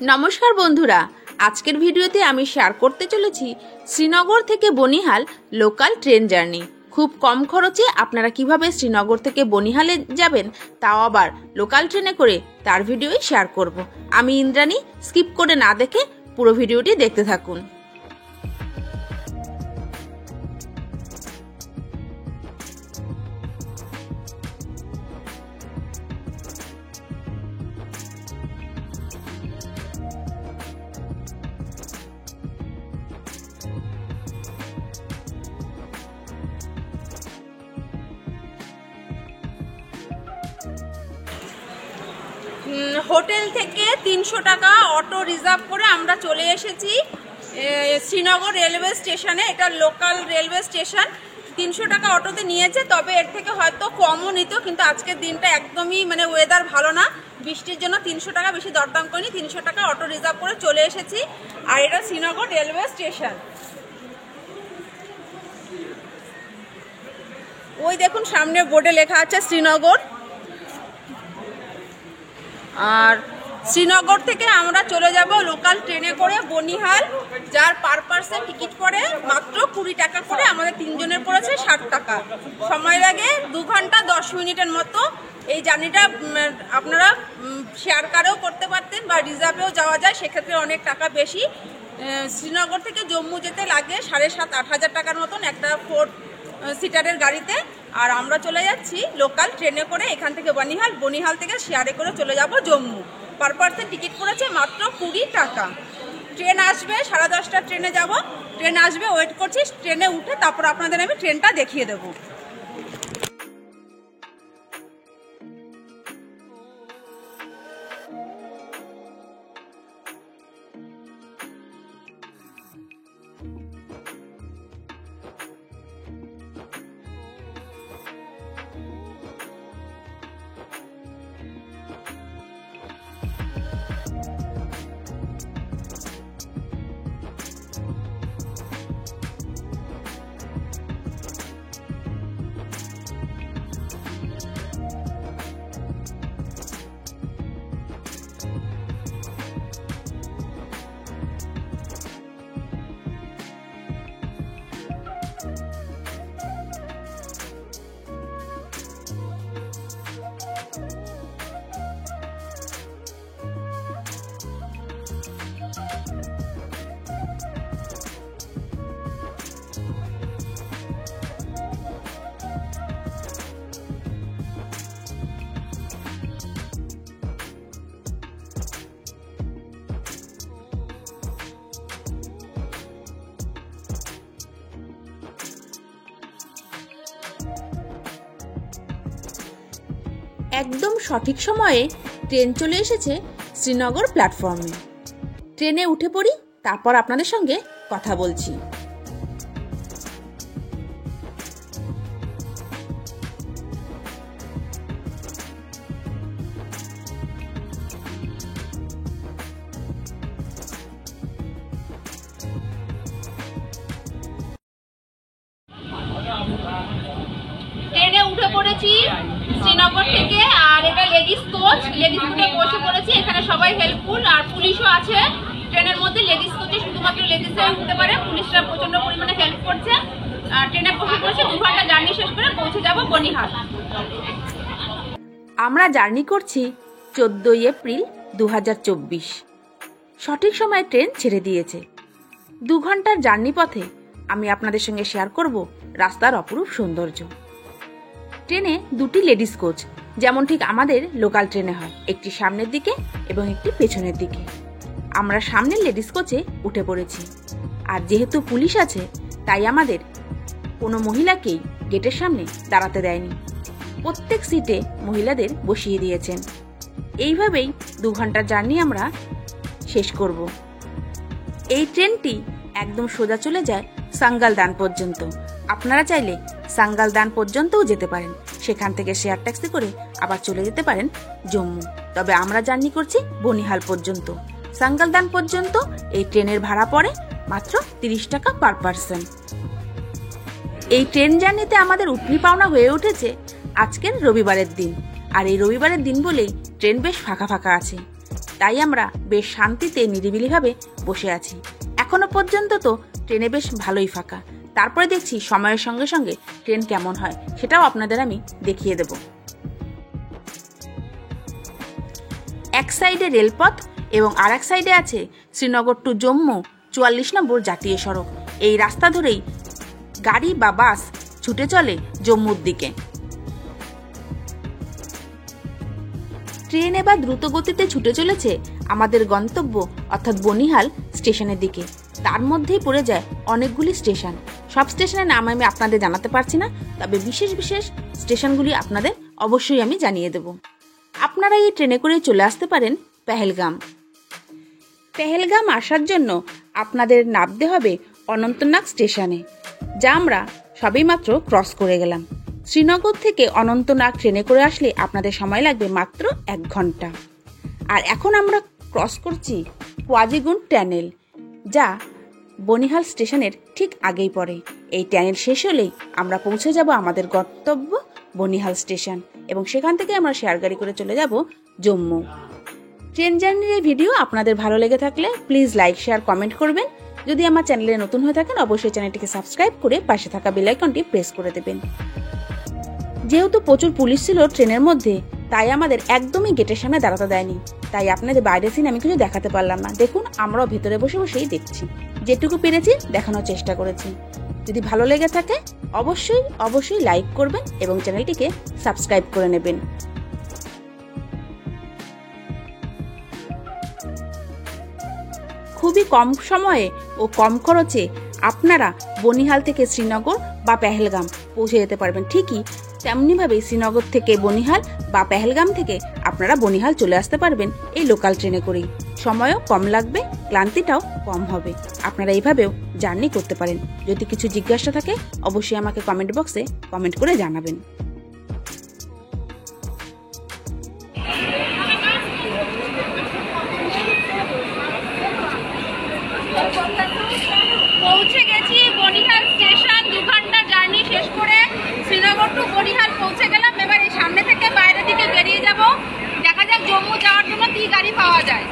নমস্কার বন্ধুরা, আজকের ভিডিওতে আমি শেয়ার করতে চলেছি শ্রীনগর থেকে বনিহাল লোকাল ট্রেন জার্নি। খুব কম খরচে আপনারা কিভাবে শ্রীনগর থেকে বনিহালে যাবেন, তাও আবার লোকাল ট্রেনে করে, তার ভিডিওই শেয়ার করব। আমি ইন্দ্রাণী, স্কিপ করে না দেখে পুরো ভিডিওটি দেখতে থাকুন। হোটেল থেকে 300 টাকা অটো রিজার্ভ করে আমরা চলে এসেছি শ্রীনগর রেলওয়ে স্টেশনে। এটা লোকাল রেলওয়ে স্টেশন। 300 টাকা অটোতে নিয়েছে, তবে এর থেকে হয়তো কমও নিত, কিন্তু আজকের দিনটা একদমই ওয়েদার ভালো না, বৃষ্টির জন্য 300 টাকা বেশি দরদাম করিনি। 300 টাকা অটো রিজার্ভ করে চলে এসেছি। আর এটা শ্রীনগর রেলওয়ে স্টেশন। ওই দেখুন সামনে বোর্ডে লেখা আছে শ্রীনগর। আর শ্রীনগর থেকে আমরা চলে যাব লোকাল ট্রেনে করে বনিহাল, যার পার পার্সন টিকিট পড়ে মাত্র 20 টাকা করে। আমাদের 3 জনের পড়েছে 60 টাকা। সময় লাগে 2 ঘন্টা 10 মিনিটের মতো। এই জার্নিটা আপনারা শেয়ার কারেও করতে পারতেন বা রিজার্ভেও যাওয়া যায়, সেক্ষেত্রে অনেক টাকা বেশি। শ্রীনগর থেকে জম্মু যেতে লাগে 7,500-8 হাজার টাকার মতন একটা 4 সিটারের গাড়িতে। আর আমরা চলে যাচ্ছি লোকাল ট্রেনে করে এখান থেকে বনিহাল, বনিহাল থেকে শেয়ারে করে চলে যাব জম্মু। পার পার্সন টিকিট পড়েছে মাত্র 20 টাকা। ট্রেন আসবে 10:30টার ট্রেনে যাব। ট্রেন আসবে, ওয়েট করছি। ট্রেনে উঠে তারপর আপনাদের আমি ট্রেনটা দেখিয়ে দেবো। একদম সঠিক সময়ে ট্রেন চলে এসেছে শ্রীনগর প্ল্যাটফর্মে। ট্রেনে উঠে পড়ি, তারপর আপনাদের সঙ্গে কথা বলছি। ট্রেনে উঠে পড়েছি শ্রীনগর থেকে। আর এটা লেডিস কোচ, লেডিস কোচে বসে পড়েছি। এখানে সবাই হেল্পফুল, আর পুলিশও আছে ট্রেনের মধ্যে। লেডিস কোচে শুধুমাত্র লেডিসরাই উঠতে পারে, পুলিশরা প্রচন্ড পরিমাণে হেল্প করছে। আর ট্রেনে বসে পড়েছি। 2 ঘন্টা জার্নি শেষ করে পৌঁছে যাব বনিহাল। আমরা জার্নি করছি 14 এপ্রিল 2024। সঠিক সময়ে ট্রেন ছেড়ে দিয়েছে। 2 ঘন্টার জার্নি পথে আমি আপনাদের সঙ্গে শেয়ার করব রাস্তার অপরূপ সৌন্দর্য। ট্রেনে 2টি লেডিস কোচ, যেমন ঠিক আমাদের লোকাল ট্রেনে হয়, একটি সামনের দিকে এবং একটি পেছনের দিকে। আমরা সামনের লেডিস কোচে উঠে পড়েছি। আর যেহেতু পুলিশ আছে, তাই আমাদের কোনো মহিলাকেই গেটের সামনে দাঁড়াতে দেয়নি। প্রত্যেক সিটে মহিলাদের বসিয়ে দিয়েছেন। এইভাবেই 2 ঘন্টার জার্নি আমরা শেষ করব। এই ট্রেনটি একদম সোজা চলে যায় সাঙ্গালদান পর্যন্ত। আপনারা চাইলে সাঙ্গালদান পর্যন্তও যেতে পারেন, সেখান থেকে শেয়ার ট্যাক্সি করে আবার চলে যেতে পারেন জম্মু। তবে আমরা জার্নি করছি বনিহাল পর্যন্ত। সাঙ্গালদান পর্যন্ত এই ট্রেনের ভাড়া পড়ে মাত্র 30 টাকা পার পার্সন। এই ট্রেন জার্নিতে আমাদের উঠনি পাওনা হয়ে উঠেছে আজকের রবিবারের দিন। আর এই রবিবারের দিন বলেই ট্রেন বেশ ফাঁকা ফাঁকা আছে। তাই আমরা বেশ শান্তিতে নিরিবিলিভাবে বসে আছি। এখনো পর্যন্ত তো ট্রেনে বেশ ভালোই ফাঁকা। তারপরে দেখছি সময়ের সঙ্গে সঙ্গে ট্রেন কেমন হয় সেটাও আপনাদের আমি দেখিয়ে দেব। এক সাইডে রেলপথ এবং আর এক সাইডে আছে শ্রীনগর টু জম্মু 44 নম্বর জাতীয় সড়ক। এই রাস্তা ধরেই গাড়ি বা বাস ছুটে চলে জম্মুর দিকে। ট্রেন এবার দ্রুত গতিতে ছুটে চলেছে আমাদের গন্তব্য অর্থাৎ বনিহাল স্টেশনের দিকে। তার মধ্যেই পড়ে যায় অনেকগুলি স্টেশন। সব স্টেশনের নাম আমি আপনাদের জানাতে পারছি না, তবে বিশেষ বিশেষ স্টেশনগুলি আপনাদের অবশ্যই আমি জানিয়ে দেব। আপনারা এই ট্রেনে করে চলে আসতে পারেন পেহেলগাম। পেহেলগাম আসার জন্য আপনাদের নামতে হবে অনন্তনাগ স্টেশনে, যা আমরা সবেমাত্র ক্রস করে গেলাম। শ্রীনগর থেকে অনন্তনাগ ট্রেনে করে আসলে আপনাদের সময় লাগবে মাত্র 1 ঘন্টা। আর এখন আমরা ক্রস করছি কোয়াজিগুন্ড টানেল, যা বনিহাল স্টেশনের ঠিক আগেই পড়ে। এই টানেল শেষ হলেই আমরা পৌঁছে যাব আমাদের গন্তব্য বনিহাল স্টেশন, এবং সেখান থেকে আমরা শেয়ার গাড়ি করে চলে যাব জম্মু। ট্রেন জার্নির এই ভিডিও আপনাদের ভালো লেগে থাকলে প্লিজ লাইক, শেয়ার, কমেন্ট করবেন। যদি আমার চ্যানেলে নতুন হয়ে থাকেন অবশ্যই চ্যানেলটিকে সাবস্ক্রাইব করে পাশে থাকা বেল আইকনটি প্রেস করে দেবেন। যেহেতু প্রচুর পুলিশ ছিল ট্রেনের মধ্যে, তাই আমাদের একদমই গেটের সামনে দাঁড়াতে দেয়নি। তাই আপনাদের বাইরের সিন আমি কিছু দেখাতে পারলাম না। দেখুন, আমরাও ভেতরে বসে বসেই দেখছি, যেটুকু পেরেছি দেখানোর চেষ্টা করেছি। যদি ভালো লেগে থাকে অবশ্যই লাইক করবেন এবং চ্যানেলটিকে সাবস্ক্রাইব করে নেবেন। খুবই কম সময়ে ও কম খরচে আপনারা বনিহাল থেকে শ্রীনগর বা পেহেলগাম পৌঁছে যেতে পারবেন। ঠিকই তেমনিভাবে শ্রীনগর থেকে বনিহাল বা পেহেলগাম থেকে আপনারা বনিহাল চলে আসতে পারবেন এই লোকাল ট্রেনে করেই। সময়ও কম লাগবে, ক্লান্তিটাও কম হবে। আপনারা এইভাবেও জার্নি করতে পারেন। যদি কিছু জিজ্ঞাসা থাকে অবশ্যই আমাকে কমেন্ট বক্সে কমেন্ট করে জানাবেন। পৌঁছে গেছি বনিহাল স্টেশন। 2 ঘন্টা জার্নি শেষ করে শ্রীনগর টু বনিহাল পৌঁছে গেলাম। এবার এই সামনে থেকে বাইরের দিকে বেরিয়ে যাব, দেখা যাক জম্মু যাওয়ার জন্য কি গাড়ি পাওয়া যায়।